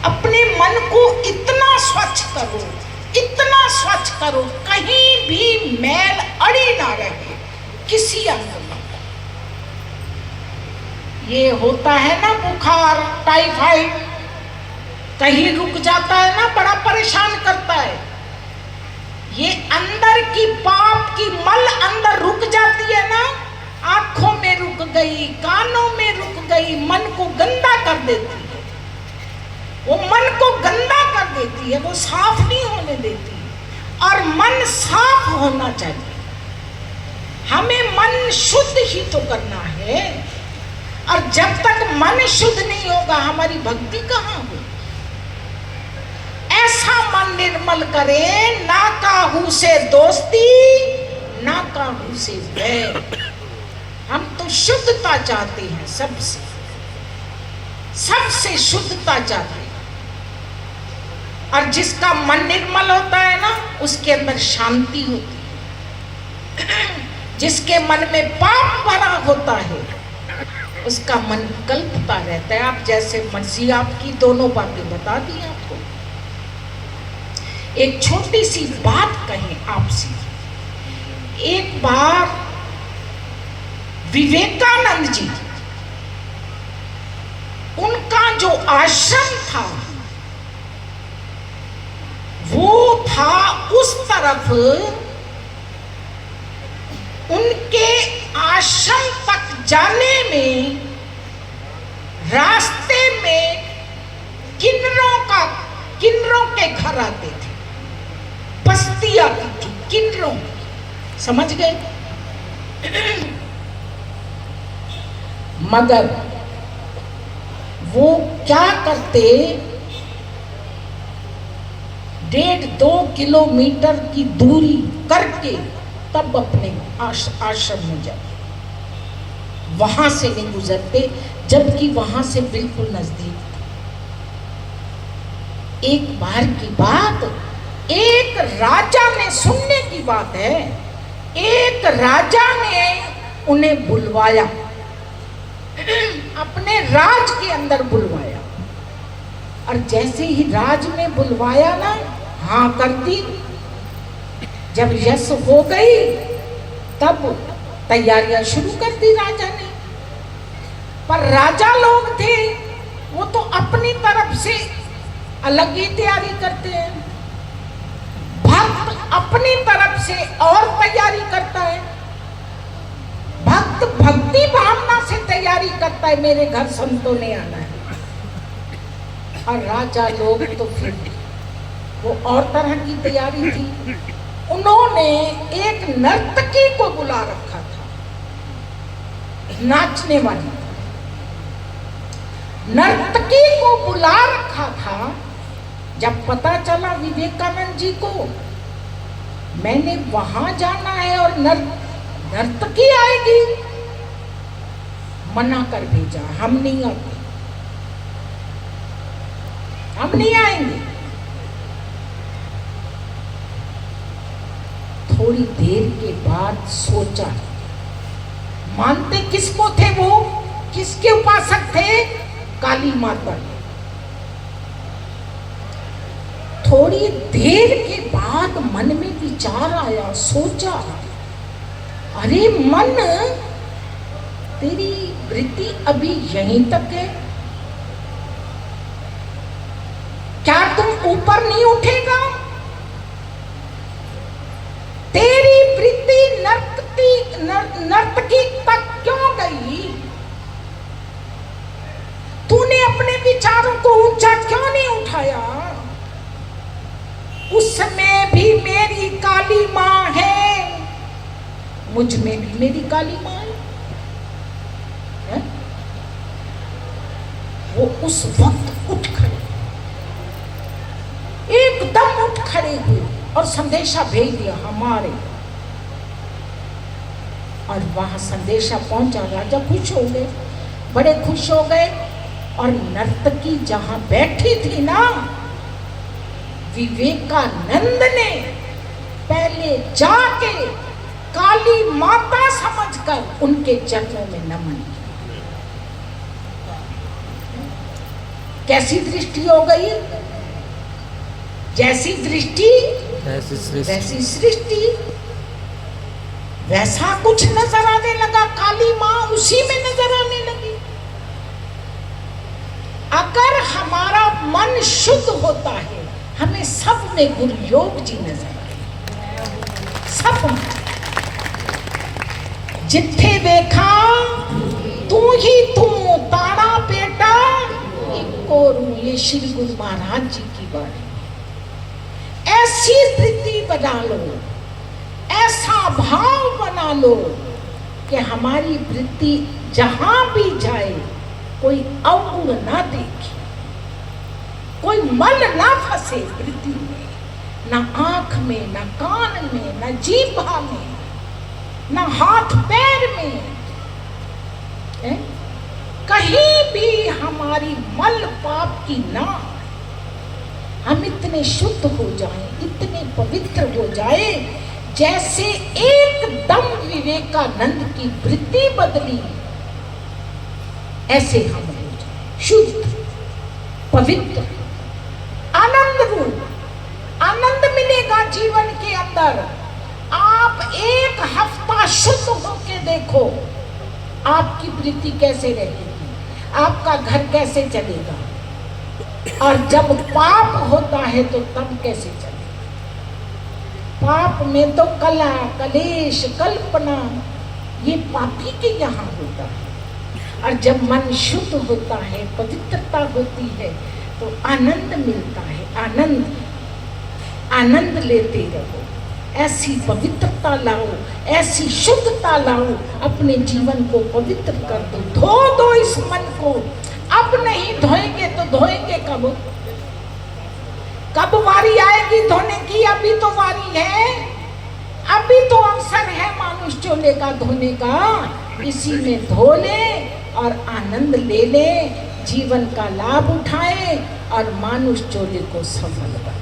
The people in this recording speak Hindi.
अपने मन को इतना स्वच्छ करो, इतना स्वच्छ करो, कहीं भी मैल अड़ी ना रहे किसी अंग में। ये होता है ना बुखार, टाइफाइड, कहीं रुक जाता है ना, बड़ा परेशान करता है। ये अंदर की पाप की मल अंदर रुक जाती है ना, आंखों में रुक गई, कानों में रुक गई, मन को गंदा कर देती है। वो मन को गंदा कर देती है, वो साफ नहीं होने देती। और मन साफ होना चाहिए, हमें मन शुद्ध ही तो करना है। और जब तक मन शुद्ध नहीं होगा हमारी भक्ति कहाँ होगी। ऐसा मन निर्मल करे, ना काहू से दोस्ती, ना काहू से बैर। हम तो शुद्धता चाहते हैं, सबसे सबसे शुद्धता चाहते हैं। और जिसका मन निर्मल होता है ना, उसके अंदर शांति होती है। जिसके मन में पाप भरा होता है उसका मन कल्पता रहता है। आप जैसे मर्जी आपकी, दोनों बातें बता दी आपको। एक छोटी सी बात कहें आपसे। एक बार विवेकानंद जी, उनका जो आश्रम था वो था उस तरफ, उनके आश्रम तक जाने में रास्ते में किन्नरों के घर आते थे, बस्ती आती थी किन्नरों, समझ गए। मगर वो क्या करते, 1.5-2 किलोमीटर की दूरी करके तब अपने आश्रम में जाते, वहां से नहीं गुजरते, जबकि वहां से बिल्कुल नजदीक था। एक बार की बात, एक राजा ने, सुनने की बात है, एक राजा ने उन्हें बुलवाया, अपने राज के अंदर बुलवाया। और जैसे ही राज में बुलवाया ना, हाँ कर दी। जब यश हो गई तब तैयारियां शुरू कर दी राजा ने। पर राजा लोग थे, वो तो अपनी तरफ से अलग ही तैयारी करते हैं। भक्त अपनी तरफ से और तैयारी करता है। भक्त भक्ति भावना से तैयारी करता है, मेरे घर संतों ने आना है। और राजा लोग तो फिर वो और तरह की तैयारी थी। उन्होंने एक नर्तकी को बुला रखा था, नाचने वाली नर्तकी को बुला रखा था। जब पता चला विवेकानंद जी को, मैंने वहां जाना है और नर्तकी आएगी, मना कर भेजा, हम नहीं आते, हम नहीं आएंगे। थोड़ी देर के बाद सोचा, मानते किसको थे वो, किसके उपासक थे, काली माता। थोड़ी देर के बाद मन में विचार आया, सोचा, अरे मन, तेरी वृत्ति अभी यहीं तक है, क्या तुम ऊपर नहीं उठेगा? तेरी वृत्ति नर्तकी तक क्यों गई? तूने अपने विचारों को ऊंचा क्यों नहीं उठाया? उसमें भी मेरी काली माँ है, मुझ में भी मेरी काली माँ है? वो उस वक्त उठ खड़े, एकदम उठ खड़े हुए और संदेशा भेज दिया हमारे। और वहां संदेशा पहुंचा, राजा खुश हो गए, बड़े खुश हो गए। और नर्तकी जहां बैठी थी ना, विवेकानंद ने पहले जाके काली माता समझकर उनके चरणों में नमन किया। कैसी दृष्टि हो गई? जैसी दृष्टि वैसी सृष्टि। वैसा कुछ नजर आने लगा, काली माँ उसी में नजर आने लगी। अगर हमारा मन शुद्ध होता है, हमें सब में गुरु योग जी नजर आए, सब में। जिथे देखा तू ही तू तारा बेटा इको रू, ये श्री गुरु महाराज जी की वाणी। ऐसी वृत्ति बना लो, ऐसा भाव बना लो कि हमारी वृत्ति जहां भी जाए कोई अवगुण ना देखे, कोई मल ना फंसे वृत्ति में, ना आंख में, ना कान में, ना जीभा में, ना हाथ पैर में, कहीं भी हमारी मल पाप की ना। हम इतने शुद्ध हो जाएं, इतने पवित्र हो जाए, जैसे एकदम विवेकानंद की वृत्ति बदली, ऐसे हम हो जाए शुद्ध, पवित्र, आनंद रूप। आनंद मिलेगा जीवन के अंदर। आप एक हफ्ता शुद्ध होके देखो, आपकी वृत्ति कैसे रहेगी, आपका घर कैसे चलेगा, और जब पाप होता है तो तब कैसे चलेगा। पाप में तो कला, कलेश, कल्पना, ये पापी के यहाँ होता है। और जब मन शुद्ध होता है, पवित्रता होती है, तो आनंद मिलता है। आनंद, आनंद लेते रहो। ऐसी पवित्रता लाओ, ऐसी शुद्धता लाओ, अपने जीवन को पवित्र कर दो। धो दो इस मन को। अब नहीं धोएंगे तो धोएंगे कब? कब वारी आएगी धोने की? अभी तो वारी है, अभी तो अवसर है मानुष चोले का धोने का। इसी में धो ले और आनंद ले ले, जीवन का लाभ उठाए और मानुष चोले को सफल बनाए।